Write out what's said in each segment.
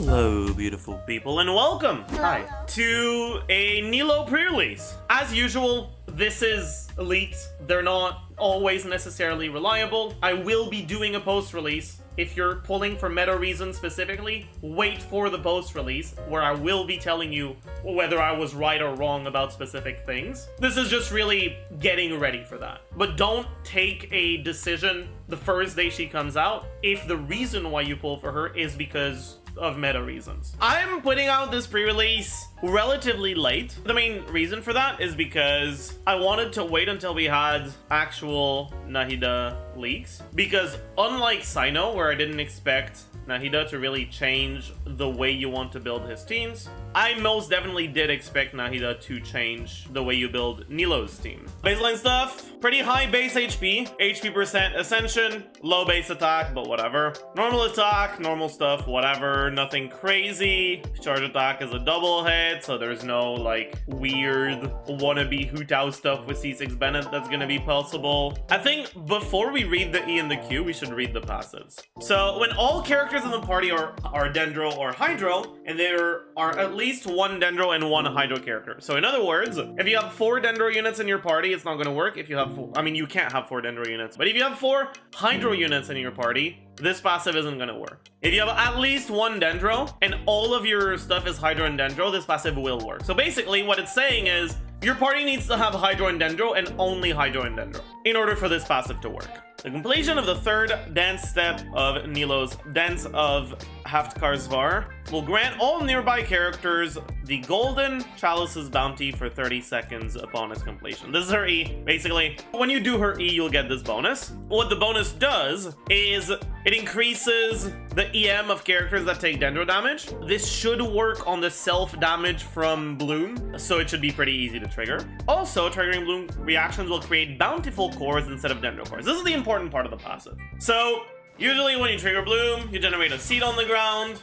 Hello, beautiful people, and welcome to a Nilou Pre-Release. As usual, this is leaked. They're not always necessarily reliable. I will be doing a post-release. If you're pulling for meta reasons specifically, wait for the post-release, where I will be telling you whether I was right or wrong about specific things. This is just really getting ready for that. But don't take a decision the first day she comes out if the reason why you pull for her is because of meta reasons. I'm putting out this pre-release relatively late. The main reason for that is because I wanted to wait until we had actual Nahida leaks, because unlike Sino, where I didn't expect Nahida to really change the way you want to build his teams, I most definitely did expect Nahida to change the way you build Nilou's team. Baseline stuff, pretty high base HP percent Ascension, low base attack, but whatever. Normal attack, normal stuff, whatever, nothing crazy. Charge attack is a double hit, so there's no like weird wannabe Hu-Tao stuff with C6 Bennett that's gonna be possible. I think before we read the E and the Q, we should read the passives. So when all characters in the party are Dendro or Hydro, and there are at least one Dendro and one Hydro character. So in other words, if you have 4 Dendro units in your party, it's not going to work. If you have 4, I mean, you can't have 4 Dendro units, but if you have 4 Hydro units in your party, this passive isn't going to work. If you have at least one Dendro and all of your stuff is Hydro and Dendro, this passive will work. So basically what it's saying is your party needs to have Hydro and Dendro and only Hydro and Dendro in order for this passive to work. The completion of the third dance step of Nilou's Dance of Haftkar will grant all nearby characters the Golden Chalice's bounty for 30 seconds upon its completion. This is her E. Basically, when you do her E, you'll get this bonus. What the bonus does is it increases the EM of characters that take Dendro damage. This should work on the self-damage from Bloom, so it should be pretty easy to trigger. Also, triggering Bloom reactions will create bountiful cores instead of Dendro cores. This is the important part of the passive. So, usually when you trigger Bloom, you generate a seed on the ground.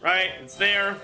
Right? It's there.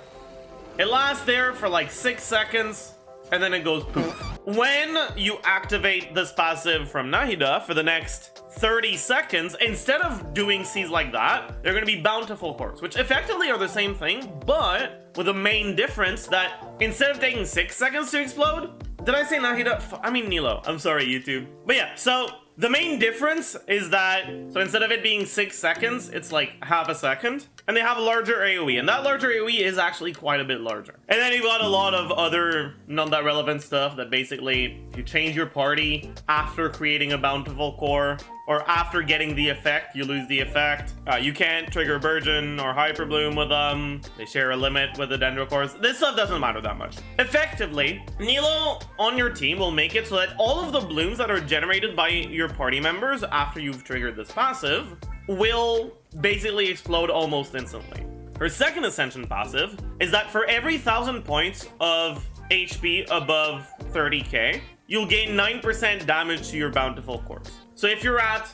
It lasts there for like 6 seconds, and then it goes poof. When you activate this passive from Nahida for the next 30 seconds, instead of doing C's like that, they're going to be bountiful cores, which effectively are the same thing, but with a main difference that instead of taking 6 seconds to explode, did I say Nahida? I mean Nilou. I'm sorry, YouTube. But yeah, so the main difference is that, so instead of it being 6 seconds, it's like half a second. And they have a larger AoE, and that larger AoE is actually quite a bit larger. And then you've got a lot of other not that relevant stuff that basically, if you change your party after creating a bountiful core, or after getting the effect, you lose the effect. You can't trigger Burgeon or Hyper Bloom with them. They share a limit with the Dendro cores. This stuff doesn't matter that much. Effectively, Nilou on your team will make it so that all of the blooms that are generated by your party members after you've triggered this passive will basically explode almost instantly. Her second Ascension passive is that for every 1,000 points of HP above 30k, you'll gain 9% damage to your bountiful cores. So if you're at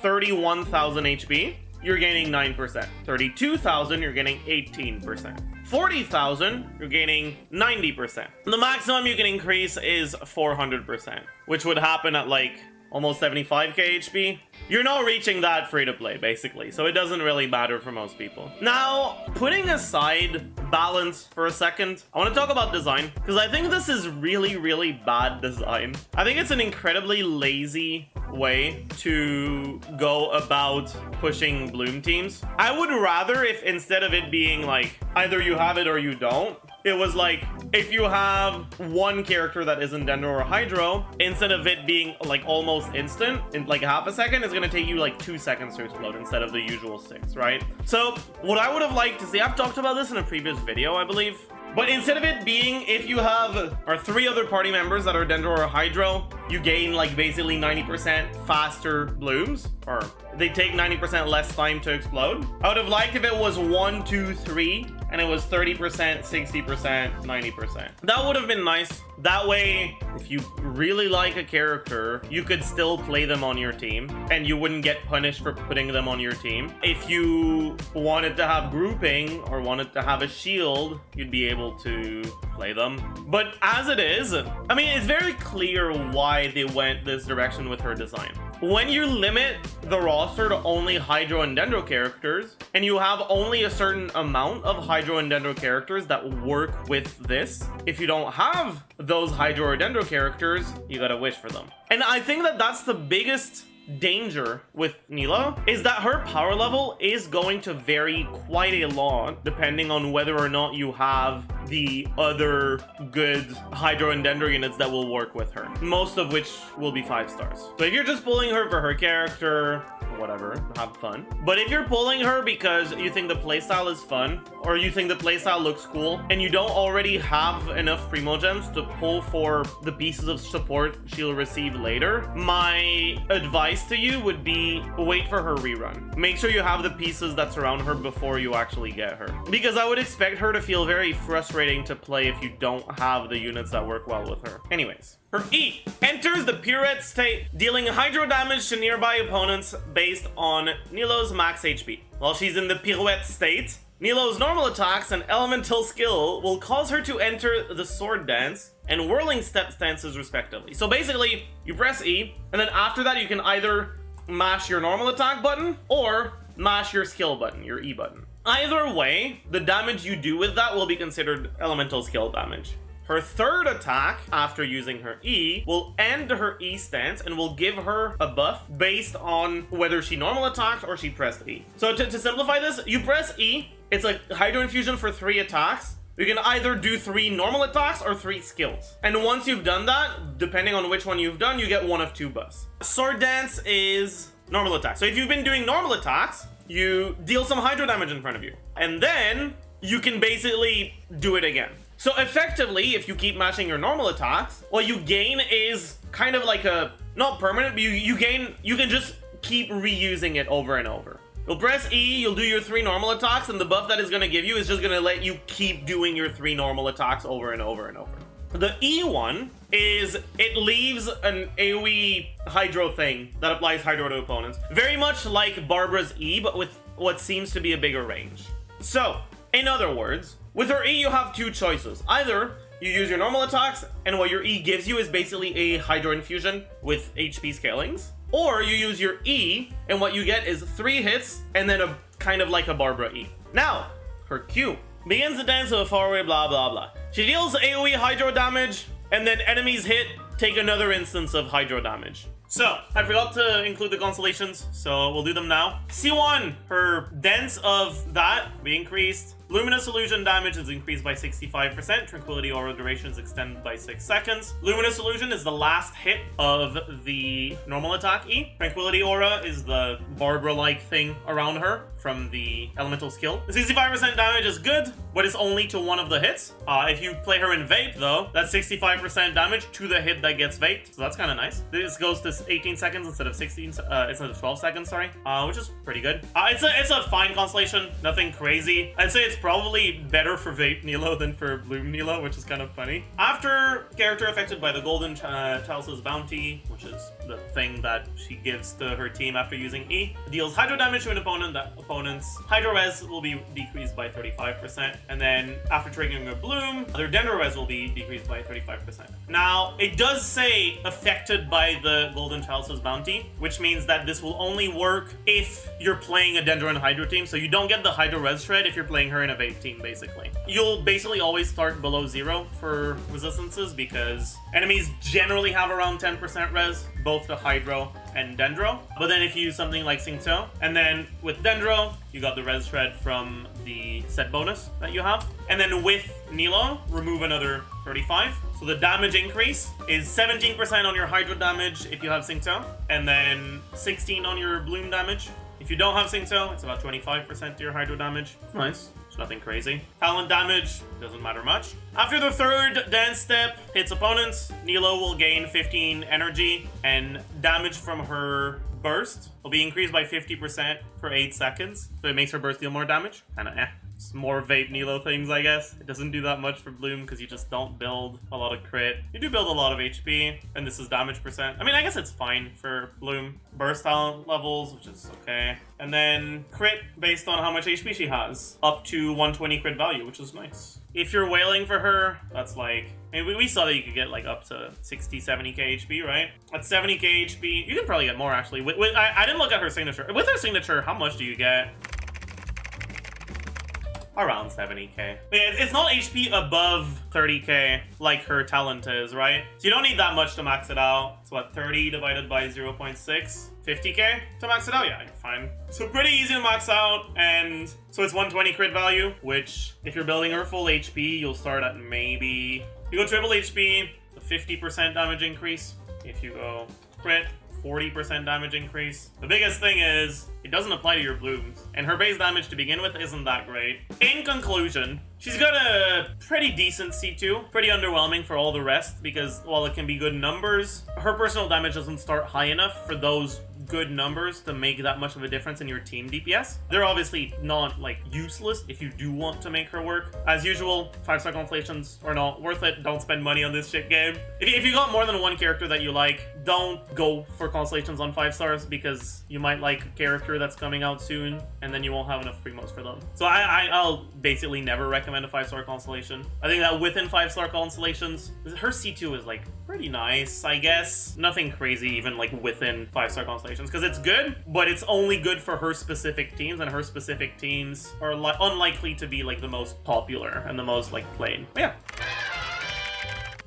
31,000 HP, you're gaining 9%. 32,000, you're getting 18%. 40,000, you're gaining 90%. The maximum you can increase is 400%, which would happen at like almost 75k HP. You're not reaching that free to play, basically, so it doesn't really matter for most people. Now, putting aside balance for a second, I want to talk about design, because I think this is really, really bad design. I think it's an incredibly lazy way to go about pushing Bloom teams. I would rather if instead of it being like, either you have it or you don't, it was like, if you have one character that isn't Dendro or Hydro, instead of it being like almost instant, in like half a second, it's gonna take you like 2 seconds to explode instead of the usual 6, right? So what I would have liked to see, I've talked about this in a previous video, I believe, but instead of it being, if you have 3 other party members that are Dendro or Hydro, you gain like basically 90% faster blooms, or they take 90% less time to explode. I would have liked if it was 1, 2, 3, and it was 30%, 60%, 90%. That would have been nice. That way, if you really like a character, you could still play them on your team, and you wouldn't get punished for putting them on your team. If you wanted to have grouping, or wanted to have a shield, you'd be able to play them. But as it is, I mean, it's very clear why they went this direction with her design. when you limit the roster to only Hydro and Dendro characters, and you have only a certain amount of Hydro and Dendro characters that work with this, if you don't have those Hydro or Dendro characters, you gotta wish for them. And I think that that's the biggest danger with Nilou, is that her power level is going to vary quite a lot depending on whether or not you have the other good Hydro and Dendro units that will work with her, most of which will be 5 stars. So if you're just pulling her for her character, whatever, have fun. But if you're pulling her because you think the playstyle is fun, or you think the playstyle looks cool, and you don't already have enough Primogems to pull for the pieces of support she'll receive later, my advice to you would be wait for her rerun. Make sure you have the pieces that surround her before you actually get her. Because I would expect her to feel very frustrating to play if you don't have the units that work well with her. Anyways. Her E enters the Pirouette state, dealing Hydro damage to nearby opponents based on Nilou's max HP. While she's in the Pirouette state, Nilou's normal attacks and elemental skill will cause her to enter the sword dance and whirling step stances respectively. So basically, you press E, and then after that you can either mash your normal attack button or mash your skill button, your E button. Either way, the damage you do with that will be considered elemental skill damage. Her third attack, after using her E, will end her E stance and will give her a buff based on whether she normal attacked or she pressed E. So to simplify this, you press E, it's like Hydro Infusion for 3 attacks. You can either do 3 normal attacks or 3 skills. And once you've done that, depending on which one you've done, you get one of 2 buffs. Sword Dance is normal attack. So if you've been doing normal attacks, you deal some Hydro damage in front of you. And then you can basically do it again. So effectively, if you keep mashing your normal attacks, what you gain is kind of like a, not permanent, but you can just keep reusing it over and over. You'll press E, you'll do your 3 normal attacks, and the buff that is going to give you is just going to let you keep doing your 3 normal attacks over and over and over. The E one is, it leaves an AoE Hydro thing that applies Hydro to opponents. Very much like Barbara's E, but with what seems to be a bigger range. So, in other words, with her E, you have 2 choices. Either you use your normal attacks, and what your E gives you is basically a Hydro Infusion with HP scalings. Or you use your E, and what you get is 3 hits, and then a kind of like a Barbara E. Now, her Q begins the dance of a faraway blah blah blah. She deals AoE Hydro damage, and then enemies hit, take another instance of Hydro damage. So, I forgot to include the Constellations, so we'll do them now. C1, her dance of that will be increased. Luminous Illusion damage is increased by 65%. Tranquility Aura duration is extended by 6 seconds. Luminous Illusion is the last hit of the normal attack E. Tranquility Aura is the Barbara-like thing around her from the elemental skill. The 65% damage is good, but it's only to one of the hits. If you play her in Vape, though, that's 65% damage to the hit that gets vaped. So that's kind of nice. This goes to 18 seconds instead of 12 seconds, sorry, which is pretty good. It's a fine Constellation, nothing crazy. I'd say it's probably better for Vape Nilou than for Bloom Nilou, which is kind of funny. After character affected by the Golden Chalice's Bounty, which is the thing that she gives to her team after using E, deals Hydro damage to an opponent. That opponent's Hydro Res will be decreased by 35%. And then after triggering a Bloom, their Dendro Res will be decreased by 35%. Now, it does say affected by the Golden Chalice's Bounty, which means that this will only work if you're playing a Dendro and Hydro team. So you don't get the Hydro Res shred if you're playing her in a Vape team, basically. You'll basically always start below 0 for resistances because enemies generally have around 10% res, both to Hydro and Dendro. But then if you use something like Xingqiu, and then with Dendro, you got the res shred from the set bonus that you have. And then with Nilou, remove another 35. So the damage increase is 17% on your Hydro damage if you have Xingqiu, and then 16 on your Bloom damage. If you don't have Xingqiu, it's about 25% to your Hydro damage. It's nice. It's nothing crazy. Talent damage doesn't matter much. After the third dance step hits opponents, Nilou will gain 15 energy, and damage from her burst will be increased by 50% for 8 seconds. So it makes her burst deal more damage. Kinda eh. more Vape Nilou things, I guess. It doesn't do that much for Bloom because you just don't build a lot of crit. You do build a lot of HP, and this is damage percent. I mean, I guess it's fine for Bloom. Burst talent levels, which is okay. And then crit based on how much HP she has. Up to 120 crit value, which is nice. If you're wailing for her, that's like... I mean, we saw that you could get like up to 60, 70k HP, right? At 70k HP, you can probably get more actually. I didn't look at her signature. With her signature, how much do you get? Around 70k. It's not HP above 30k like her talent is, right? So you don't need that much to max it out. It's what, 30 divided by 0.6? 50k to max it out? Yeah, you're fine. So pretty easy to max out, and so it's 120 crit value, which if you're building her full HP, you'll start at maybe... You go triple HP, a 50% damage increase. If you go crit, 40% damage increase. The biggest thing is, it doesn't apply to your blooms, and her base damage to begin with isn't that great. In conclusion, she's got a pretty decent C2, pretty underwhelming for all the rest, because while it can be good numbers, her personal damage doesn't start high enough for those good numbers to make that much of a difference in your team DPS. They're obviously not like useless if you do want to make her work. As usual, 5-star Constellations are not worth it. Don't spend money on this shit game. If you got more than one character that you like, don't go for Constellations on 5 stars because you might like a character that's coming out soon and then you won't have enough free modes for them. So I'll basically never recommend a 5-star Constellation. I think that within 5-star Constellations, her C2 is like pretty nice, I guess. Nothing crazy even like within 5-star Constellations because it's good, but it's only good for her specific teams, and her specific teams are unlikely to be like the most popular and the most like played. But yeah.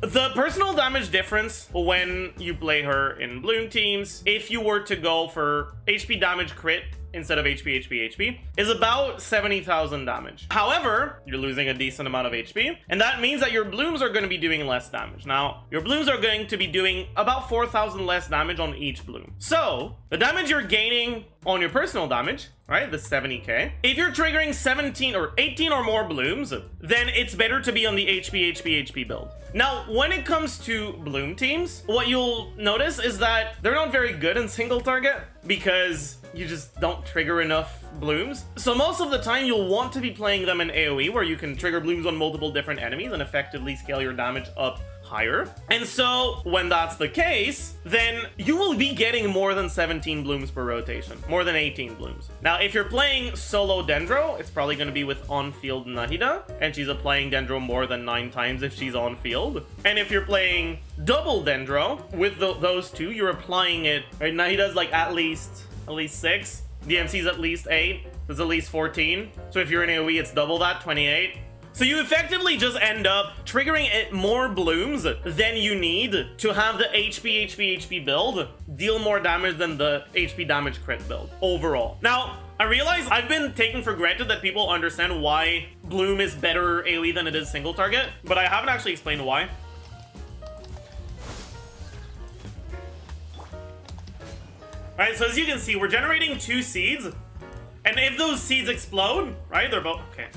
The personal damage difference when you play her in Bloom teams, if you were to go for HP damage crit instead of HP, is about 70,000 damage. However, you're losing a decent amount of HP, and that means that your blooms are going to be doing less damage. Now, your blooms are going to be doing about 4,000 less damage on each bloom. So, the damage you're gaining on your personal damage, right, the 70k, if you're triggering 17 or 18 or more blooms, then it's better to be on the HP build. Now, when it comes to bloom teams, what you'll notice is that they're not very good in single target because you just don't trigger enough blooms. So most of the time you'll want to be playing them in AoE where you can trigger blooms on multiple different enemies and effectively scale your damage up higher. And so when that's the case, then you will be getting more than 17 blooms per rotation, more than 18 blooms. Now, if you're playing solo Dendro, it's probably going to be with on-field Nahida, and she's applying Dendro more than 9 times if she's on-field. And if you're playing double Dendro with those two, you're applying it, right? Nahida's like at least 6, DMC's at least 8, there's at least 14. So if you're in AoE, it's double that, 28. So you effectively just end up triggering more blooms than you need to have the HP build deal more damage than the HP damage crit build overall. Now, I realize I've been taken for granted that people understand why Bloom is better AoE than it is single target, but I haven't actually explained why. Alright, so as you can see, we're generating 2 seeds, and if those seeds explode, right, they're both, okay.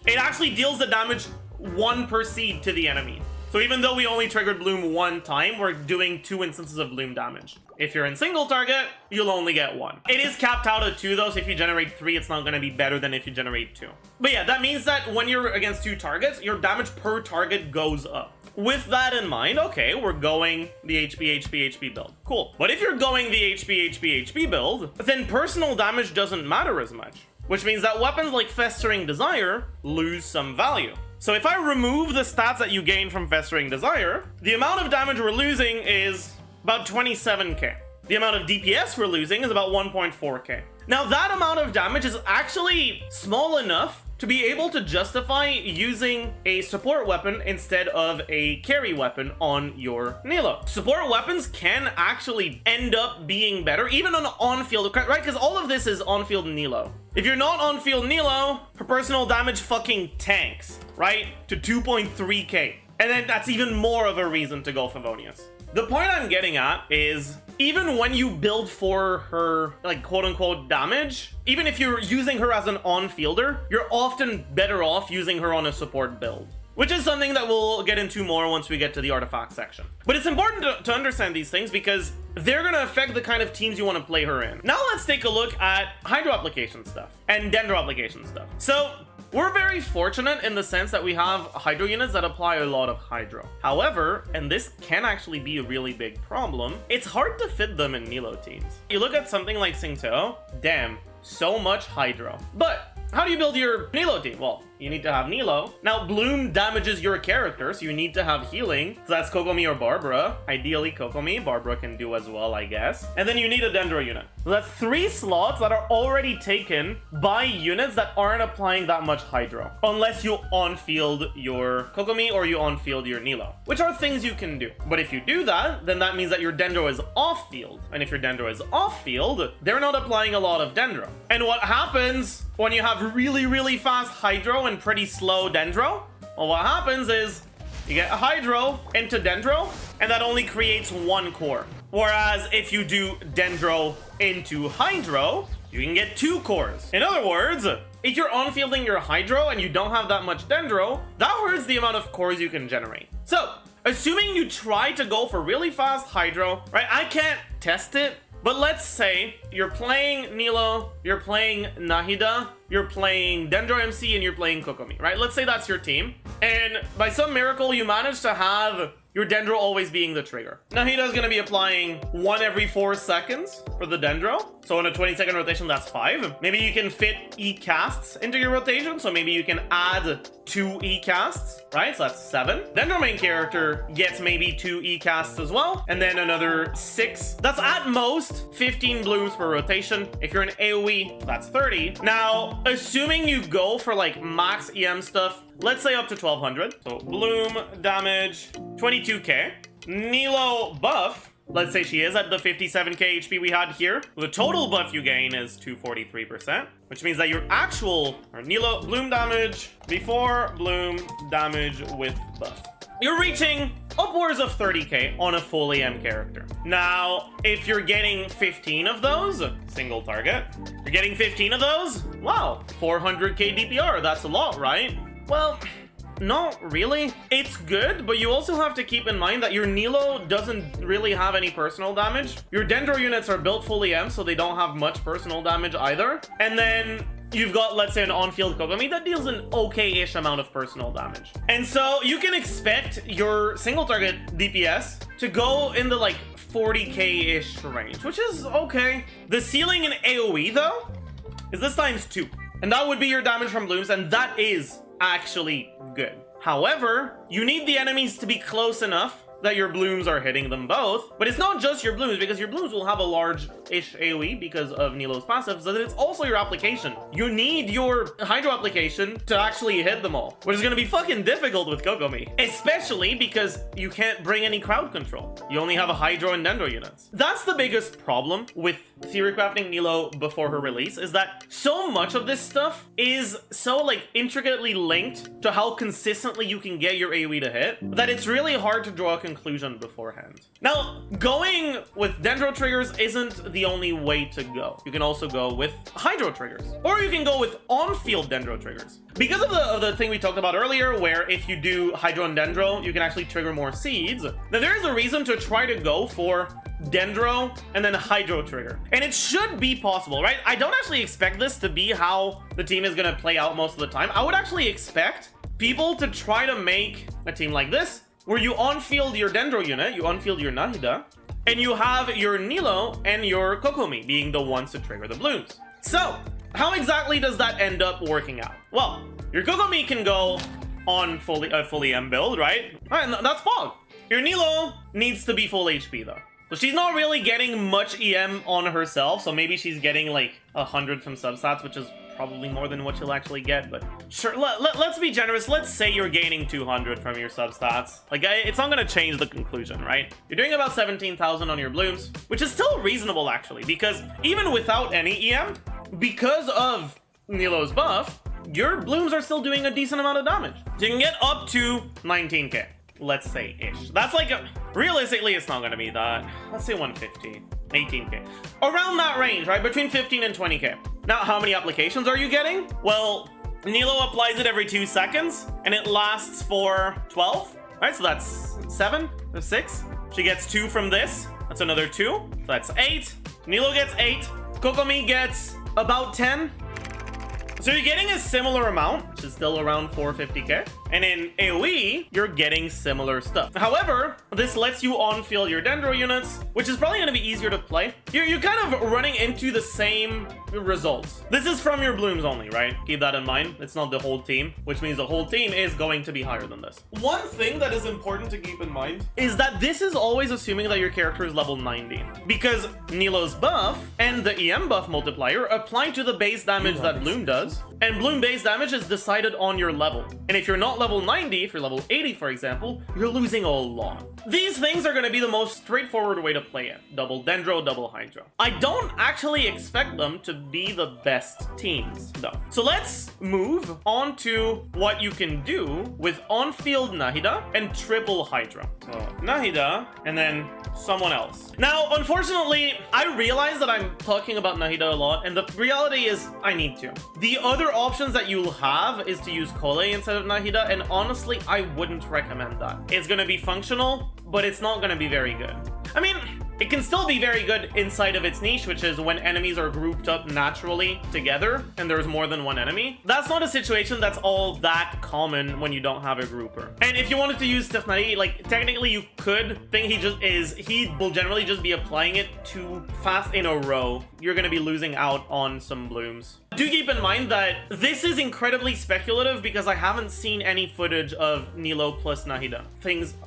It actually deals the damage 1 per seed to the enemy. So even though we only triggered Bloom 1 time, we're doing 2 instances of Bloom damage. If you're in single target, you'll only get 1. It is capped out at 2 though, so if you generate 3, it's not going to be better than if you generate 2. But yeah, that means that when you're against 2 targets, your damage per target goes up. With that in mind, okay, we're going the HP build. Cool. But if you're going the HP build, then personal damage doesn't matter as much. Which means that weapons like Festering Desire lose some value. So if I remove the stats that you gain from Festering Desire, the amount of damage we're losing is about 27k. The amount of DPS we're losing is about 1.4k. Now that amount of damage is actually small enough to be able to justify using a support weapon instead of a carry weapon on your Nilou. Support weapons can actually end up being better, even on on-field, right? Because all of this is on-field Nilou. If you're not on-field Nilou, her personal damage fucking tanks, right? To 2.3k. And then that's even more of a reason to go Favonius. The point I'm getting at is, even when you build for her, like, quote-unquote damage, even if you're using her as an on-fielder, you're often better off using her on a support build. which is something that we'll get into more once we get to the artifact section. But it's important to understand these things because they're going to affect the kind of teams you want to play her in. Now let's take a look at Hydro application stuff and Dendro application stuff. So we're very fortunate in the sense that we have Hydro units that apply a lot of Hydro. However, and this can actually be a really big problem, it's hard to fit them in Nilou teams. You look at something like Xingqiu, damn, so much Hydro. But how do you build your Nilou team? Well, you need to have Nilou. Now, Bloom damages your character, so you need to have healing. So that's Kokomi or Barbara. Ideally, Kokomi. Barbara can do as well, I guess. And then you need a Dendro unit. So that's 3 slots that are already taken by units that aren't applying that much Hydro. Unless you on-field your Kokomi or you on-field your Nilou, which are things you can do. But if you do that, then that means that your Dendro is off-field. And if your Dendro is off-field, they're not applying a lot of Dendro. And what happens when you have really, really fast Hydro and pretty slow Dendro? Well, what happens is you get a Hydro into Dendro, and that only creates 1 core. Whereas if you do Dendro into Hydro, you can get 2 cores. In other words, if you're on-fielding your Hydro and you don't have that much Dendro, that hurts the amount of cores you can generate. So, assuming you try to go for really fast Hydro, right? I can't test it, but let's say you're playing Nilou, you're playing Nahida, you're playing Dendro MC, and you're playing Kokomi, right? Let's say that's your team. And by some miracle, you manage to have your Dendro always being the trigger. Nahida is going to be applying 1 every 4 seconds for the Dendro. So in a 20-second rotation, that's 5. Maybe you can fit E-casts into your rotation. So maybe you can add 2 E-casts, right? So that's 7. Dendro main character gets maybe 2 E-casts as well. And then another 6. That's at most 15 blooms per rotation. If you're an AoE, that's 30. Now, assuming you go for like max EM stuff, let's say up to 1200. So bloom damage, 22k. Nilou buff, let's say she is at the 57k HP we had here. The total buff you gain is 243%, which means that your actual Nilou bloom damage before bloom damage with buff, you're reaching upwards of 30k on a full EM character. Now, if you're getting 15 of those, single target, you're getting 15 of those, wow, 400k DPR, that's a lot, right? Well, not really. It's good, but you also have to keep in mind that your Nilou doesn't really have any personal damage. Your Dendro units are built full EM, so they don't have much personal damage either. And then you've got, let's say, an on-field Kokomi that deals an okay-ish amount of personal damage. And so you can expect your single target DPS to go in the like 40k-ish range, which is okay. The ceiling in AoE, though, is this times 2. And that would be your damage from blooms, and that is actually good. However, you need the enemies to be close enough that your blooms are hitting them both. But it's not just your blooms, because your blooms will have a large-ish AoE because of Nilou's passive, so it's also your application. You need your Hydro application to actually hit them all, which is going to be fucking difficult with Kokomi, especially because you can't bring any crowd control. You only have a Hydro and Dendro units. That's the biggest problem with theory crafting Nilou before her release, is that so much of this stuff is so like intricately linked to how consistently you can get your AoE to hit that it's really hard to draw a conclusion beforehand. Now, going with Dendro triggers isn't the only way to go. You can also go with Hydro triggers, or you can go with on-field Dendro triggers. Because of the thing we talked about earlier, where if you do Hydro and Dendro, you can actually trigger more seeds, then there is a reason to try to go for Dendro and then Hydro trigger. And it should be possible, right? I don't actually expect this to be how the team is going to play out most of the time. I would actually expect people to try to make a team like this, where you on-field your Dendro unit, you on-field your Nahida, and you have your Nilou and your Kokomi being the ones to trigger the blooms. So, how exactly does that end up working out? Well, your Kokomi can go on fully EM build, right? Alright, that's Pog. Your Nilou needs to be full HP though. So she's not really getting much EM on herself, so maybe she's getting like 100 from substats, which is probably more than what you'll actually get, but sure, let's be generous. Let's say you're gaining 200 from your substats. Like, it's not gonna change the conclusion, right? You're doing about 17,000 on your blooms, which is still reasonable actually, because even without any EM, because of Nilou's buff, your blooms are still doing a decent amount of damage. So you can get up to 19k. Let's say ish. That's like realistically, it's not gonna be that. Let's say 150, 18k, around that range, right? Between 15 and 20k. Now, how many applications are you getting? Well, Nilou applies it every 2 seconds, and it lasts for 12. Right, so that's 7 or 6. She gets 2 from this. That's another 2. So that's 8. Nilou gets 8. Kokomi gets about 10. So you're getting a similar amount, which is still around 450k. And in AoE, you're getting similar stuff. However, this lets you on-field your Dendro units, which is probably going to be easier to play. You're kind of running into the same results. This is from your blooms only, right? Keep that in mind. It's not the whole team, which means the whole team is going to be higher than this. One thing that is important to keep in mind is that this is always assuming that your character is level 90, because Nilou's buff and the EM buff multiplier apply to the base damage that Bloom does, and Bloom base damage is decided on your level. And if you're not level 90, if you're level 80, for example, you're losing a lot. These things are going to be the most straightforward way to play it. Double Dendro, double Hydro. I don't actually expect them to be the best teams, though. So let's move on to what you can do with on-field Nahida and triple Hydro. So Nahida, and then someone else. Now, unfortunately, I realize that I'm talking about Nahida a lot, and the reality is I need to. The other options that you'll have is to use Kole instead of Nahida, and honestly, I wouldn't recommend that. It's gonna be functional, but it's not gonna be very good. I mean, it can still be very good inside of its niche, which is when enemies are grouped up naturally together and there's more than one enemy. That's not a situation that's all that common when you don't have a grouper. And if you wanted to use Stefnari, like, technically you could. Thing he will generally just be applying it too fast in a row. You're gonna be losing out on some blooms. Do keep in mind that this is incredibly speculative because I haven't seen any footage of Nilou plus Nahida.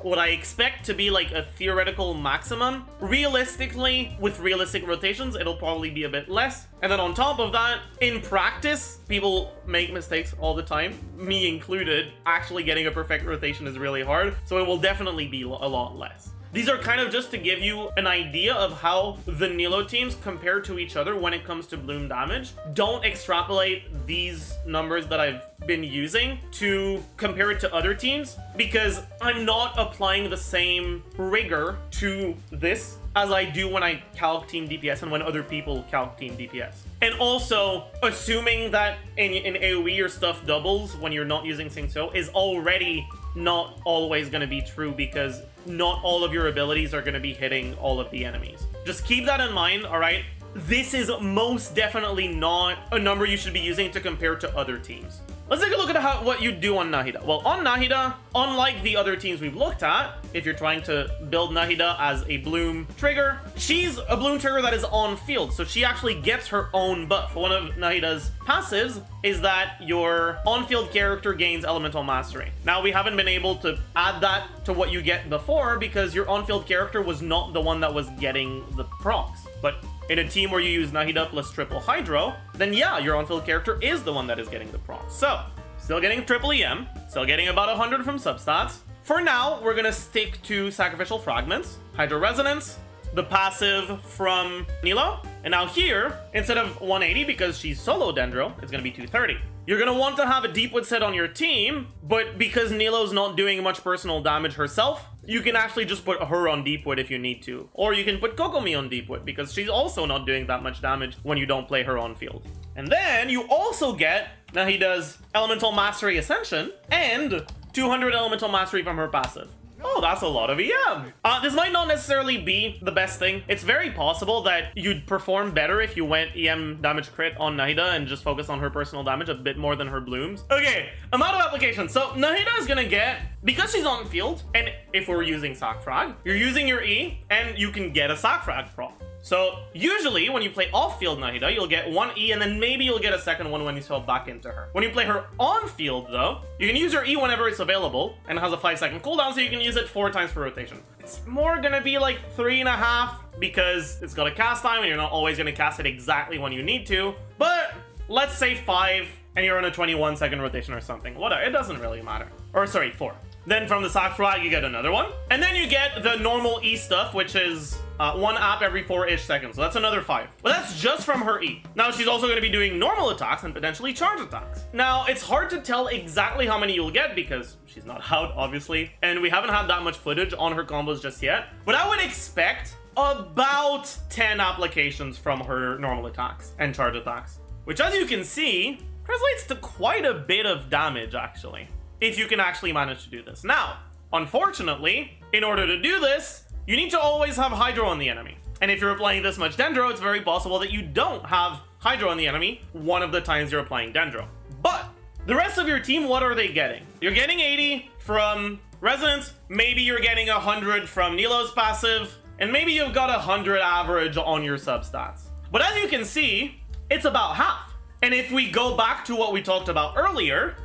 What I expect to be like a theoretical maximum. Realistically, with realistic rotations, it'll probably be a bit less. And then on top of that, in practice, people make mistakes all the time, me included. Actually getting a perfect rotation is really hard, so it will definitely be a lot less. These are kind of just to give you an idea of how the Nilou teams compare to each other when it comes to bloom damage. Don't extrapolate these numbers that I've been using to compare it to other teams, because I'm not applying the same rigor to this as I do when I calc team DPS and when other people calc team DPS. And also, assuming that in AoE your stuff doubles when you're not using Sing So is already not always going to be true, because not all of your abilities are going to be hitting all of the enemies. Just keep that in mind, alright? This is most definitely not a number you should be using to compare to other teams. Let's take a look at what you do on Nahida. Well, on Nahida, unlike the other teams we've looked at, if you're trying to build Nahida as a bloom trigger, she's a bloom trigger that is on field, so she actually gets her own buff. One of Nahida's passives is that your on-field character gains elemental mastery. Now, we haven't been able to add that to what you get before because your on-field character was not the one that was getting the procs. But in a team where you use Nahida plus triple Hydro, then yeah, your on-field character is the one that is getting the procs. So, still getting triple EM, still getting about 100 from substats. For now, we're gonna stick to Sacrificial Fragments, Hydro Resonance, the passive from Nilou, and now here, instead of 180, because she's solo Dendro, it's gonna be 230. You're gonna want to have a Deepwood set on your team, but because Nilou's not doing much personal damage herself, you can actually just put her on Deepwood if you need to. Or you can put Kokomi on Deepwood, because she's also not doing that much damage when you don't play her on field. And then you also get Nahida's Elemental Mastery Ascension and 200 Elemental Mastery from her passive. Oh, that's a lot of EM. This might not necessarily be the best thing. It's very possible that you'd perform better if you went EM damage crit on Nahida and just focus on her personal damage a bit more than her blooms. Okay, amount of application. So Nahida is gonna get, because she's on field, and if we're using Sac Frag, you're using your E, and you can get a Sac Frag proc. So usually when you play off-field Nahida, you'll get one E and then maybe you'll get a second one when you swap back into her. When you play her on-field though, you can use your E whenever it's available and it has a 5-second cooldown, so you can use it 4 times per rotation. It's more gonna be like 3.5 because it's got a cast time and you're not always gonna cast it exactly when you need to. But let's say 5 and you're on a 21-second rotation or something. Whatever, it doesn't really matter. Or sorry, 4. Then from the Sac Frag, you get another one. And then you get the normal E stuff, which is 1 app every 4-ish seconds. So that's another 5. But that's just from her E. Now, she's also going to be doing normal attacks and potentially charge attacks. Now, it's hard to tell exactly how many you'll get because she's not out, obviously. And we haven't had that much footage on her combos just yet. But I would expect about 10 applications from her normal attacks and charge attacks. Which, as you can see, translates to quite a bit of damage, actually, if you can actually manage to do this. Now, unfortunately, in order to do this, you need to always have Hydro on the enemy. And if you're applying this much Dendro, it's very possible that you don't have Hydro on the enemy one of the times you're applying Dendro. But the rest of your team, what are they getting? You're getting 80 from Resonance, maybe you're getting 100 from Nilou's passive, and maybe you've got 100 average on your substats. But as you can see, it's about half. And if we go back to what we talked about earlier,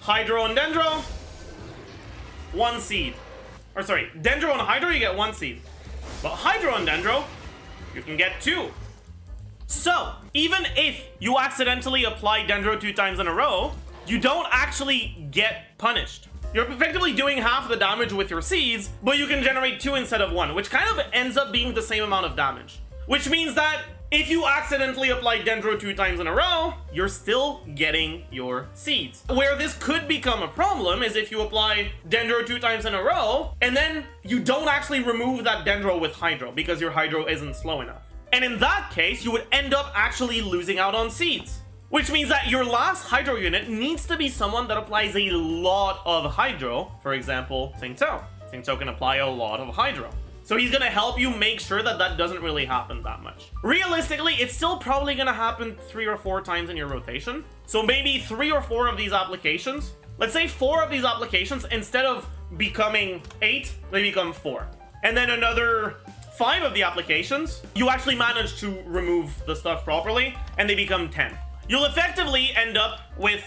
Hydro and Dendro, 1 seed. Or sorry, Dendro and Hydro, you get 1 seed. But Hydro and Dendro, you can get 2. So, even if you accidentally apply Dendro 2 times in a row, you don't actually get punished. You're effectively doing half the damage with your seeds, but you can generate 2 instead of 1, which kind of ends up being the same amount of damage. Which means that if you accidentally apply Dendro 2 times in a row, you're still getting your seeds. Where this could become a problem is if you apply Dendro 2 times in a row, and then you don't actually remove that Dendro with Hydro, because your Hydro isn't slow enough. And in that case, you would end up actually losing out on seeds. Which means that your last Hydro unit needs to be someone that applies a lot of Hydro. For example, Xingqiu. Xingqiu can apply a lot of Hydro. So he's gonna help you make sure that that doesn't really happen that much. Realistically, it's still probably gonna happen 3 or 4 times in your rotation. So maybe 3 or 4 of these applications, let's say 4 of these applications, instead of becoming 8, they become 4. And then another 5 of the applications, you actually manage to remove the stuff properly, and they become 10. You'll effectively end up with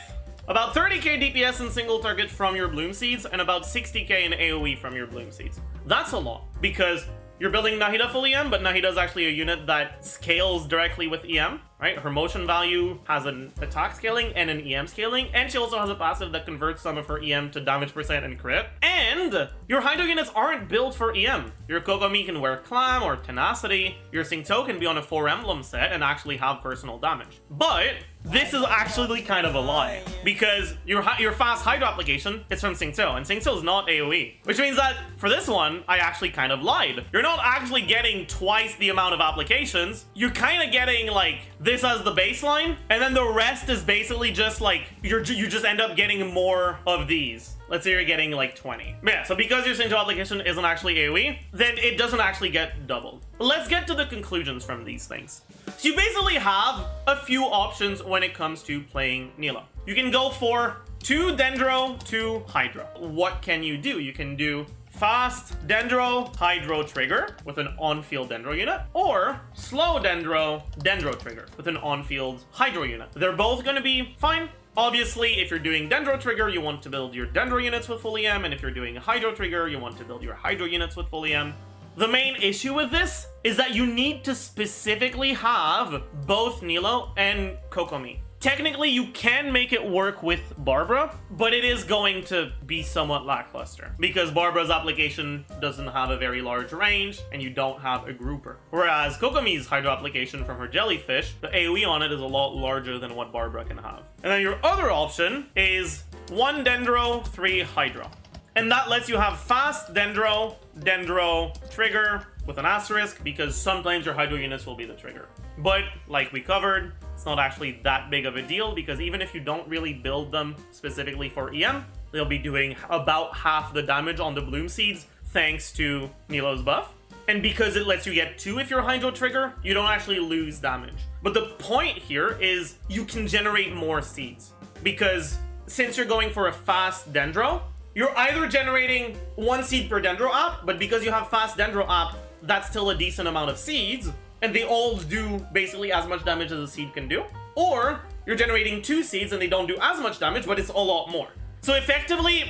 about 30k DPS in single target from your Bloom Seeds, and about 60k in AoE from your Bloom Seeds. That's a lot, because you're building Nahida full EM, but Nahida is actually a unit that scales directly with EM, right? Her motion value has an attack scaling and an EM scaling, and she also has a passive that converts some of her EM to damage percent and crit. And your Hydro units aren't built for EM. Your Kokomi can wear Clam or Tenacity. Your Xingqiu can be on a 4 emblem set and actually have personal damage. But this is actually kind of a lie, because your fast Hydro application is from Xingqiu, and Xingqiu is not AoE. Which means that for this one, I actually kind of lied. You're not actually getting twice the amount of applications. You're kind of getting like this as the baseline, and then the rest is basically just like you just end up getting more of these. Let's say you're getting like 20. But yeah, so because your Xingqiu application isn't actually AoE, then it doesn't actually get doubled. Let's get to the conclusions from these things. So you basically have a few options when it comes to playing Nilou. You can go for 2 Dendro, 2 Hydro. What can you do? You can do fast Dendro, Hydro trigger with an on-field Dendro unit, or slow Dendro, Dendro trigger with an on-field Hydro unit. They're both going to be fine. Obviously, if you're doing Dendro trigger, you want to build your Dendro units with full EM, and if you're doing Hydro trigger, you want to build your Hydro units with full EM. The main issue with this is that you need to specifically have both Nilou and Kokomi. Technically, you can make it work with Barbara, but it is going to be somewhat lackluster because Barbara's application doesn't have a very large range and you don't have a grouper. Whereas Kokomi's Hydro application from her jellyfish, the AoE on it is a lot larger than what Barbara can have. And then your other option is 1 Dendro, 3 Hydro. And that lets you have fast Dendro, Dendro trigger with an asterisk, because sometimes your Hydro units will be the trigger. But like we covered, it's not actually that big of a deal, because even if you don't really build them specifically for EM, they'll be doing about half the damage on the Bloom Seeds thanks to Nilou's buff. And because it lets you get 2 if you're Hydro trigger, you don't actually lose damage. But the point here is you can generate more seeds, because since you're going for a fast Dendro, you're either generating 1 seed per Dendro app, but because you have fast Dendro app, that's still a decent amount of seeds, and they all do basically as much damage as a seed can do. Or you're generating 2 seeds and they don't do as much damage, but it's a lot more. So effectively,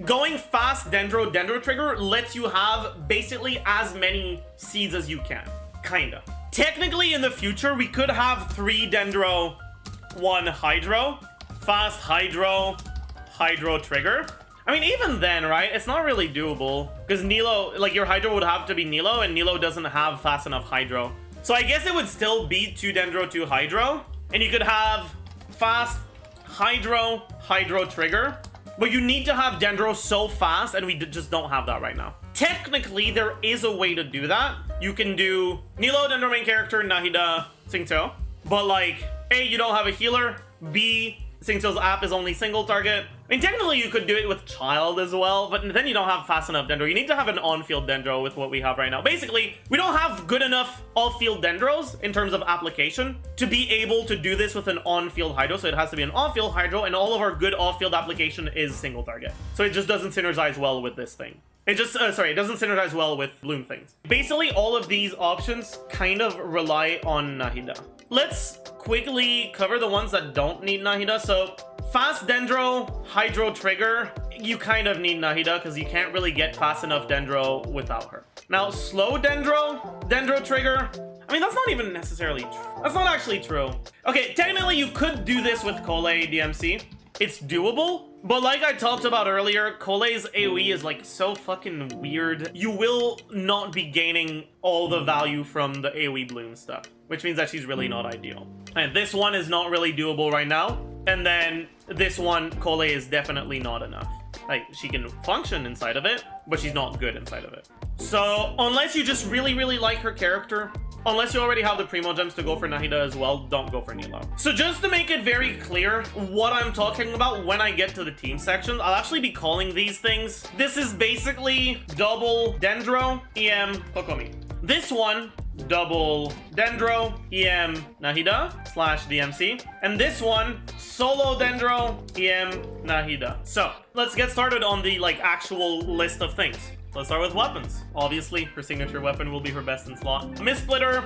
going fast Dendro, Dendro trigger lets you have basically as many seeds as you can. Kinda. Technically, in the future, we could have 3 Dendro, 1 Hydro, fast Hydro, Hydro trigger. I mean, even then, right, it's not really doable, because Nilou, like, your Hydro would have to be Nilou, and Nilou doesn't have fast enough Hydro. So I guess it would still be 2 Dendro, 2 Hydro, and you could have fast Hydro, Hydro trigger, but you need to have Dendro so fast, and we just don't have that right now. Technically, there is a way to do that. You can do Nilou, Dendro main character, Nahida, Xingqiu, But like, A, you don't have a healer, B, Singso's app is only single target. I mean, technically you could do it with Child as well, but then you don't have fast enough Dendro. You need to have an on-field Dendro with what we have right now. Basically, we don't have good enough off-field Dendros in terms of application to be able to do this with an on-field Hydro, so it has to be an on-field Hydro, and all of our good off-field application is single target. So it just doesn't synergize well with this thing. It just, it doesn't synergize well with Bloom things. Basically, all of these options kind of rely on Nahida. Let's quickly cover the ones that don't need Nahida. So, fast Dendro, Hydro Trigger, you kind of need Nahida because you can't really get fast enough Dendro without her. Now, slow Dendro, Dendro Trigger, I mean, that's not even necessarily true. That's not actually true. Okay, technically you could do this with Cole DMC. It's doable, but like I talked about earlier, Cole's AoE is like so fucking weird. You will not be gaining all the value from the AoE Bloom stuff, which means that she's really not ideal. And this one is not really doable right now. And then this one, Cole is definitely not enough. Like, she can function inside of it, but she's not good inside of it. So, unless you just really, really like her character, unless you already have the Primo Gems to go for Nahida as well, don't go for Nilou. So just to make it very clear what I'm talking about when I get to the team section, I'll actually be calling these things. This is basically double Dendro, EM, Kokomi. This one, double Dendro, EM, Nahida / DMC. And this one, solo Dendro, EM, Nahida. So let's get started on the like actual list of things. Let's start with weapons. Obviously, her signature weapon will be her best in slot. Mistsplitter,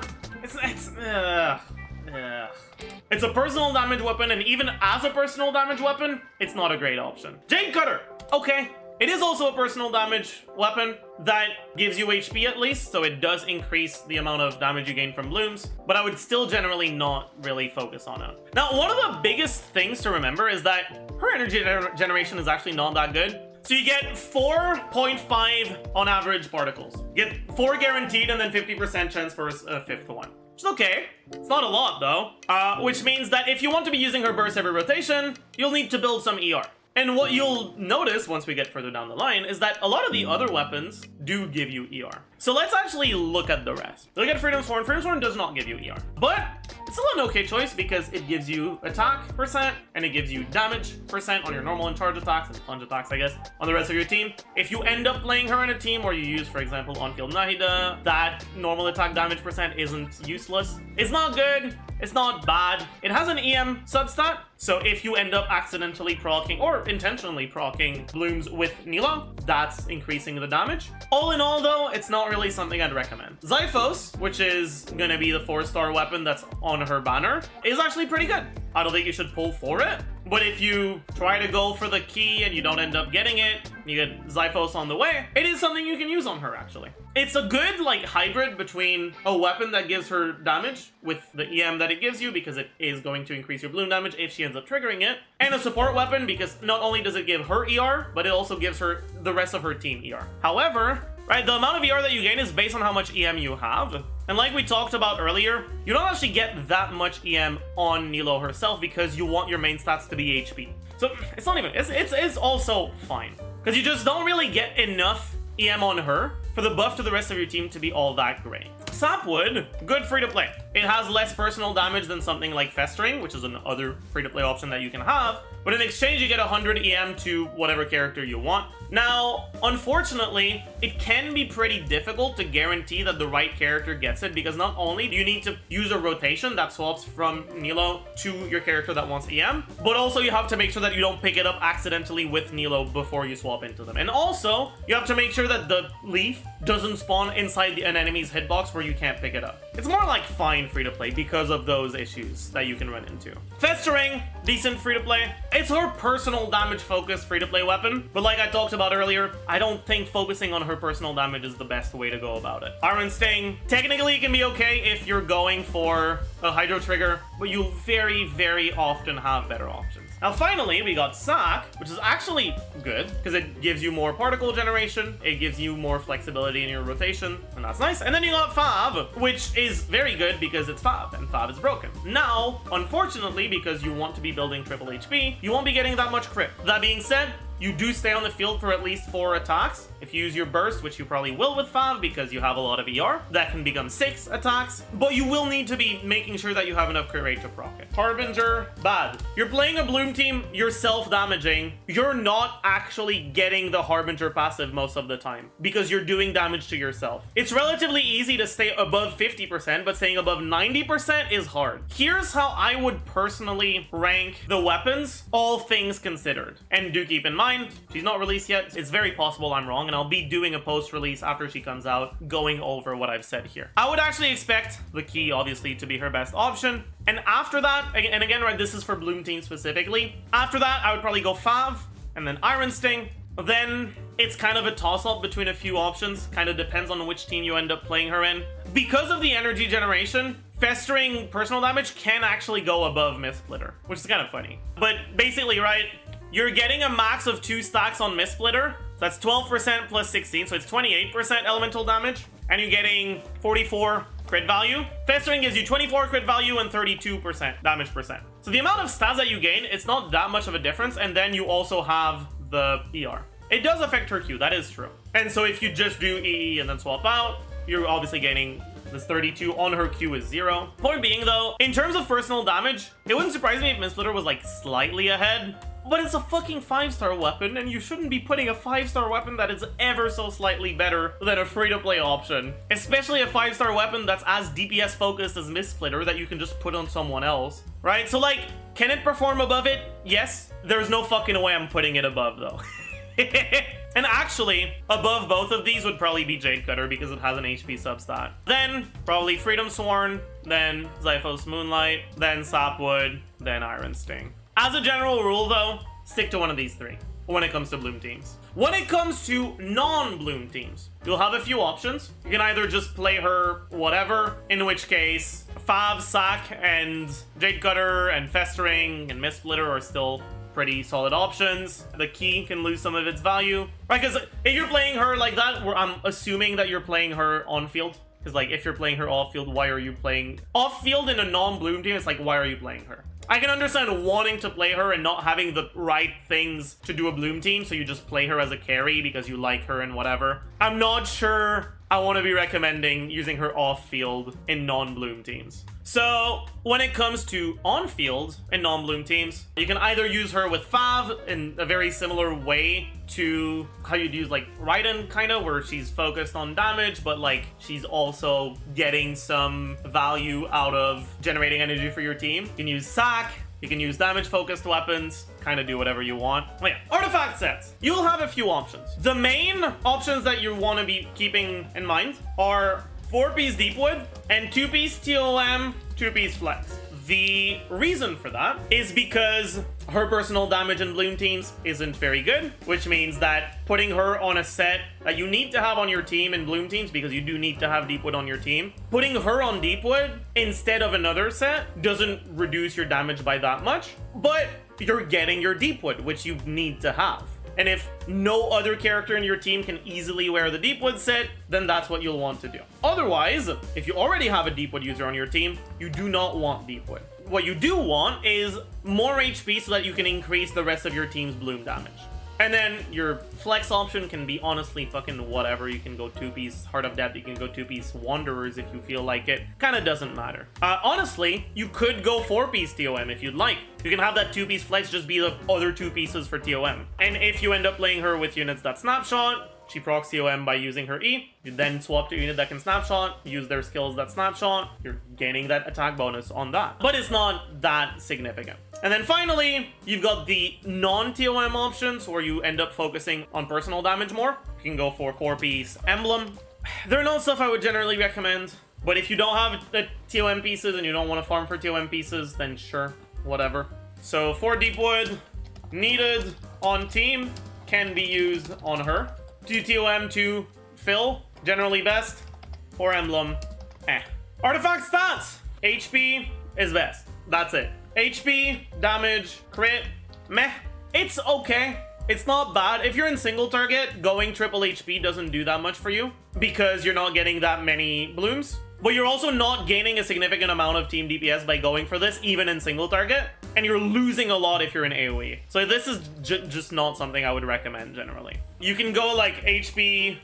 it's a personal damage weapon, and even as a personal damage weapon, it's not a great option. Jade Cutter, okay. It is also a personal damage weapon that gives you HP at least, so it does increase the amount of damage you gain from blooms, but I would still generally not really focus on it. Now, one of the biggest things to remember is that her energy generation is actually not that good. So you get 4.5 on average particles. You get 4 guaranteed and then 50% chance for a fifth one. Which is okay. It's not a lot though. Which means that if you want to be using her burst every rotation, you'll need to build some ER. And what you'll notice once we get further down the line is that a lot of the other weapons do give you ER. So let's actually look at the rest. Look at Freedom's Horn. Freedom's Horn does not give you ER, but it's still an okay choice because it gives you attack percent and it gives you damage percent on your normal and charge attacks and plunge attacks, I guess, on the rest of your team. If you end up playing her in a team where you use, for example, on-field Nahida, that normal attack damage percent isn't useless. It's not good. It's not bad. It has an EM substat, so if you end up accidentally proccing or intentionally proccing blooms with Nilou, that's increasing the damage. All in all though, it's not really something I'd recommend. Xiphos, which is gonna be the 4-star weapon that's on her banner, is actually pretty good. I don't think you should pull for it, but if you try to go for the key and you don't end up getting it, you get Xiphos on the way, it is something you can use on her actually. It's a good like hybrid between a weapon that gives her damage with the EM that it gives you because it is going to increase your bloom damage if she ends up triggering it, and a support weapon because not only does it give her ER, but it also gives her the rest of her team ER. However, right, the amount of ER that you gain is based on how much EM you have. And like we talked about earlier, you don't actually get that much EM on Nilou herself because you want your main stats to be HP. So it's not even, it's also fine. Because you just don't really get enough EM on her for the buff to the rest of your team to be all that great. Sapwood, good free-to-play. It has less personal damage than something like Festering, which is another free-to-play option that you can have. But in exchange, you get 100 EM to whatever character you want. Now, unfortunately, it can be pretty difficult to guarantee that the right character gets it because not only do you need to use a rotation that swaps from Nilou to your character that wants EM, but also you have to make sure that you don't pick it up accidentally with Nilou before you swap into them. And also, you have to make sure that the leaf doesn't spawn inside an enemy's hitbox where you can't pick it up. It's more like fine free-to-play because of those issues that you can run into. Festering, decent free-to-play. It's her personal damage focused free-to-play weapon, but like I talked about earlier, I don't think focusing on her personal damage is the best way to go about it. Iron Sting, technically it can be okay if you're going for a Hydro Trigger, but you very, very often have better options. Now finally, we got Sac, which is actually good because it gives you more particle generation, it gives you more flexibility in your rotation, and that's nice. And then you got Fav, which is very good because it's Fav, and Fav is broken. Now, unfortunately, because you want to be building triple HP, you won't be getting that much crit. That being said, you do stay on the field for at least 4 attacks. If you use your burst, which you probably will with Fav because you have a lot of ER, that can become 6 attacks. But you will need to be making sure that you have enough crit rate to proc it. Harbinger, bad. You're playing a Bloom team, you're self-damaging. You're not actually getting the Harbinger passive most of the time because you're doing damage to yourself. It's relatively easy to stay above 50%, but staying above 90% is hard. Here's how I would personally rank the weapons, all things considered. And do keep in mind, she's not released yet. It's very possible I'm wrong, and I'll be doing a post-release after she comes out, going over what I've said here. I would actually expect the key, obviously, to be her best option. And after that, and again, right, this is for Bloom Team specifically. After that, I would probably go Fav, and then Iron Sting. Then it's kind of a toss-up between a few options. Kind of depends on which team you end up playing her in. Because of the energy generation, Festering personal damage can actually go above Mistsplitter, which is kind of funny. But basically, right, you're getting a max of 2 stacks on Mistsplitter. So that's 12% plus 16, so it's 28% elemental damage. And you're getting 44 crit value. Festering gives you 24 crit value and 32% damage percent. So the amount of stats that you gain, it's not that much of a difference. And then you also have the ER. It does affect her Q, that is true. And so if you just do EE and then swap out, you're obviously gaining this 32 on her Q is 0. Point being though, in terms of personal damage, it wouldn't surprise me if Mistsplitter was like slightly ahead, but it's a fucking 5-star weapon, and you shouldn't be putting a 5-star weapon that is ever so slightly better than a free-to-play option. Especially a 5-star weapon that's as DPS focused as Mistsplitter that you can just put on someone else, right? So like, can it perform above it? Yes. There's no fucking way I'm putting it above though. And actually, above both of these would probably be Jade Cutter because it has an HP substat. Then, probably Freedom Sworn, then Xiphos Moonlight, then Sapwood, then Iron Sting. As a general rule though, stick to one of these 3 when it comes to Bloom teams. When it comes to non-Bloom teams, you'll have a few options. You can either just play her whatever, in which case Fav, Sac, and Jade Cutter, and Festering, and Mistsplitter are still pretty solid options. The key can lose some of its value, right? Because if you're playing her like that, I'm assuming that you're playing her on field. Because like, if you're playing her off field, why are you playing off field in a non-Bloom team? It's like, why are you playing her? I can understand wanting to play her and not having the right things to do a Bloom team, so you just play her as a carry because you like her and whatever. I'm not sure I want to be recommending using her off-field in non-Bloom teams. So when it comes to on-field in non-Bloom teams, you can either use her with Fav in a very similar way to how you'd use like Raiden, kind of, where she's focused on damage, but like she's also getting some value out of generating energy for your team. You can use Sac, you can use damage-focused weapons, kind of do whatever you want. Oh yeah, artifact sets. You'll have a few options. The main options that you want to be keeping in mind are 4-piece Deepwood and 2-piece TOM, 2-piece Flex. The reason for that is because her personal damage in Bloom teams isn't very good, which means that putting her on a set that you need to have on your team in Bloom teams, because you do need to have Deepwood on your team, putting her on Deepwood instead of another set doesn't reduce your damage by that much, but you're getting your Deepwood, which you need to have. And if no other character in your team can easily wear the Deepwood set, then that's what you'll want to do. Otherwise, if you already have a Deepwood user on your team, you do not want Deepwood. What you do want is more HP so that you can increase the rest of your team's Bloom damage. And then your flex option can be honestly fucking whatever. You can go 2-piece Heart of Depth, you can go 2-piece Wanderers if you feel like it. Kind of doesn't matter. Honestly, you could go 4-piece TOM if you'd like. You can have that 2-piece flex just be the other 2 pieces for TOM. And if you end up playing her with units that snapshot, she procs TOM by using her E. You then swap to a unit that can snapshot, use their skills that snapshot. You're gaining that attack bonus on that. But it's not that significant. And then finally, you've got the non-TOM options where you end up focusing on personal damage more. You can go for 4-piece Emblem. They're not stuff I would generally recommend, but if you don't have the TOM pieces and you don't want to farm for TOM pieces, then sure, whatever. So 4 Deepwood needed on team can be used on her. 2 TOM, 2 Fill, generally best. 4 Emblem, eh. Artifact stats! HP is best. That's it. HP, damage, crit, meh. It's okay. It's not bad. If you're in single target, going triple HP doesn't do that much for you because you're not getting that many blooms. But you're also not gaining a significant amount of team DPS by going for this, even in single target. and you're losing a lot if you're in AoE. So this is just not something I would recommend generally. You can go like HP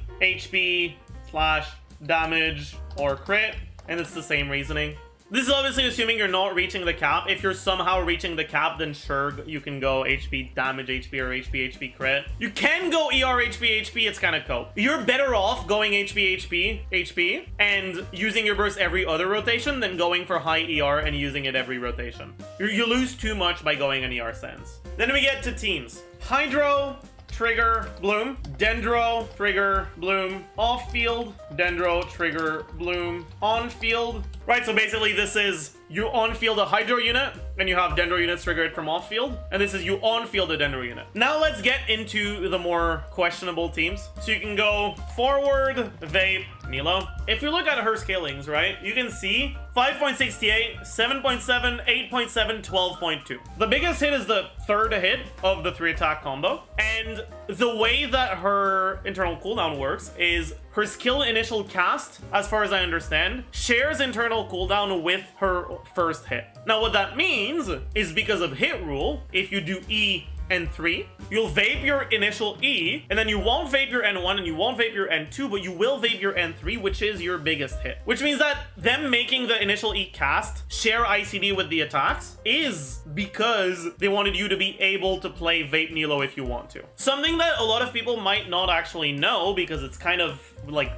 / damage or crit, and it's the same reasoning. This is obviously assuming you're not reaching the cap. If you're somehow reaching the cap, then sure, you can go HP damage, HP, or HP crit. You can go ER HP, it's kind of cope. You're better off going HP, and using your burst every other rotation than going for high ER and using it every rotation. You lose too much by going an ER sense. Then we get to teams. Hydro, trigger, bloom. Dendro, trigger, bloom. Off field, Dendro, trigger, bloom. On field. Right, so basically this is you on field a Hydro unit, and you have Dendro units triggered from off field, and this is you on field a Dendro unit. Now let's get into the more questionable teams. So you can go forward, Vape, Nilou. If you look at her scalings, right, you can see 5.68, 7.7, 8.7, 12.2. The biggest hit is the third hit of the 3-attack combo, and the way that her internal cooldown works is her skill initial cast, as far as I understand, shares internal cooldown with her first hit. Now what that means is because of hit rule, if you do E N3, you'll vape your initial E, and then you won't vape your N1 and you won't vape your N2, but you will vape your N3, which is your biggest hit. Which means that them making the initial E cast share ICD with the attacks is because they wanted you to be able to play Vape Nilou if you want to. Something that a lot of people might not actually know, because it's kind of like,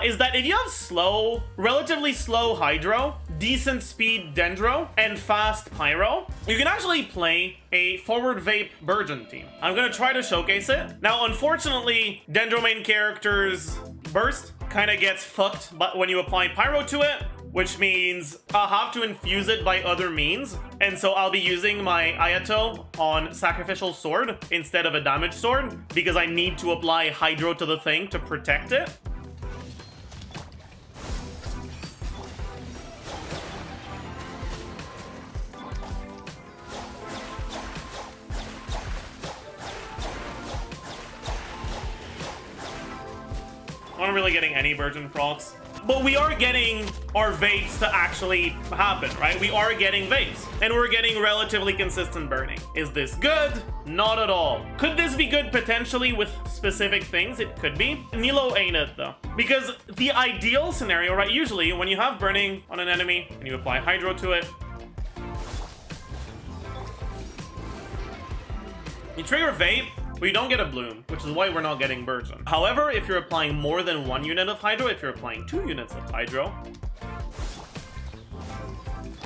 is that if you have slow, relatively slow Hydro, decent speed Dendro, and fast Pyro, you can actually play a forward Vape Burgeon team. I'm gonna try to showcase it. Now, unfortunately, Dendro main character's burst kind of gets fucked when you apply Pyro to it, which means I'll have to infuse it by other means. And so I'll be using my Ayato on Sacrificial Sword instead of a damage sword, because I need to apply Hydro to the thing to protect it. I'm not really getting any Burgeon procs. But we are getting our Vapes to actually happen, right? We are getting Vapes, and we're getting relatively consistent burning. Is this good? Not at all. Could this be good potentially with specific things? It could be. Nilou ain't it though. Because the ideal scenario, right, usually when you have burning on an enemy and you apply Hydro to it, you trigger Vape, but you don't get a bloom, which is why we're not getting Burgeon. However, if you're applying more than 1 unit of Hydro, if you're applying 2 units of Hydro,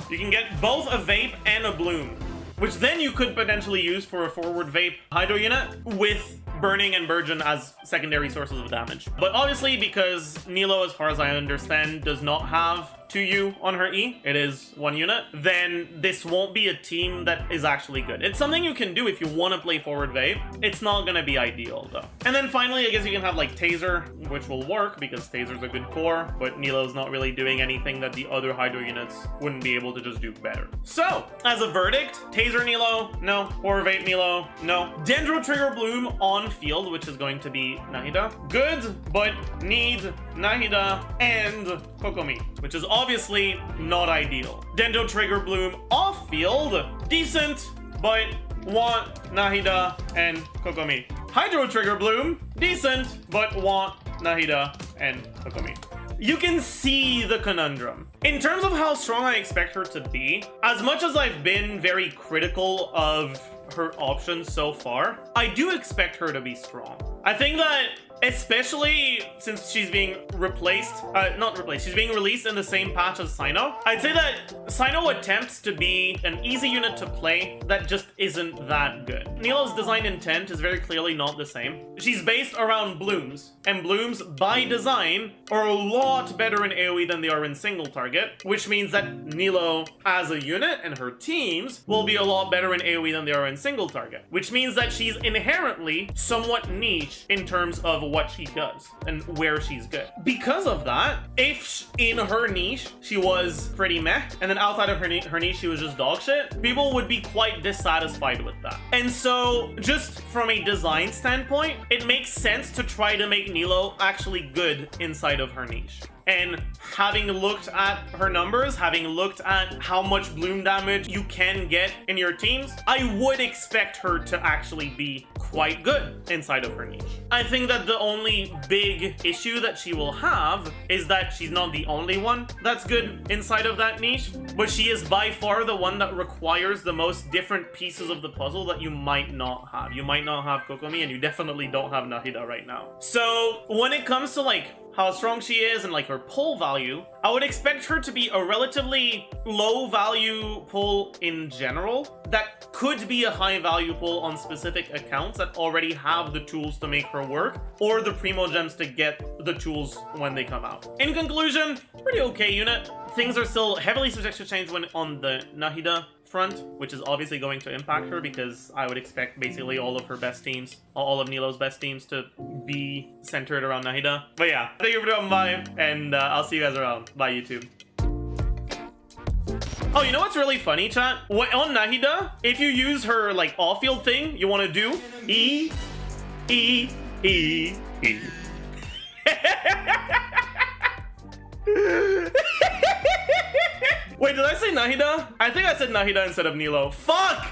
you can get both a Vape and a bloom, which then you could potentially use for a forward Vape Hydro unit with burning and Burgeon as secondary sources of damage. But obviously, because Nilou, as far as I understand, does not have 2U on her E, it is 1 unit, then this won't be a team that is actually good. It's something you can do if you want to play forward Vape. It's not going to be ideal though. And then finally, I guess you can have like Taser, which will work because Taser's a good core, but Nilou's not really doing anything that the other Hydro units wouldn't be able to just do better. So, as a verdict, Taser Nilou, no. Or Vape Nilou, no. Dendro trigger bloom on field, which is going to be Nahida. Good, but need Nahida and Kokomi, which is obviously not ideal. Dendro trigger bloom off field, decent, but want Nahida and Kokomi. Hydro trigger bloom, decent, but want Nahida and Kokomi. You can see the conundrum. In terms of how strong I expect her to be, as much as I've been very critical of her options so far, I do expect her to be strong. I think that, especially since she's being she's being released in the same patch as Cyno. I'd say that Cyno attempts to be an easy unit to play that just isn't that good. Nilou's design intent is very clearly not the same. She's based around blooms, and blooms by design are a lot better in AoE than they are in single target, which means that Nilou as a unit and her teams will be a lot better in AoE than they are in single target, which means that she's inherently somewhat niche in terms of what she does and where she's good. Because of that, if in her niche she was pretty meh, and then outside of her niche she was just dog shit, people would be quite dissatisfied with that. And so, just from a design standpoint, it makes sense to try to make Nilou actually good inside of her niche. And having looked at her numbers, having looked at how much bloom damage you can get in your teams, I would expect her to actually be quite good inside of her niche. I think that the only big issue that she will have is that she's not the only one that's good inside of that niche, but she is by far the one that requires the most different pieces of the puzzle that you might not have. You might not have Kokomi, and you definitely don't have Nahida right now. So when it comes to like how strong she is and like her pull value, I would expect her to be a relatively low value pull in general that could be a high value pull on specific accounts that already have the tools to make her work, or the primo gems to get the tools when they come out. In conclusion, pretty okay unit. Things are still heavily subject to change when on the Nahida front, which is obviously going to impact her because I would expect basically all of her best teams, all of Nilou's best teams to be centered around Nahida. But yeah, thank you for dropping by, and I'll see you guys around. Bye, YouTube. Oh, you know what's really funny, chat? On Nahida, if you use her like off-field thing, you want to do E. Wait, did I say Nahida? I think I said Nahida instead of Nilou. Fuck!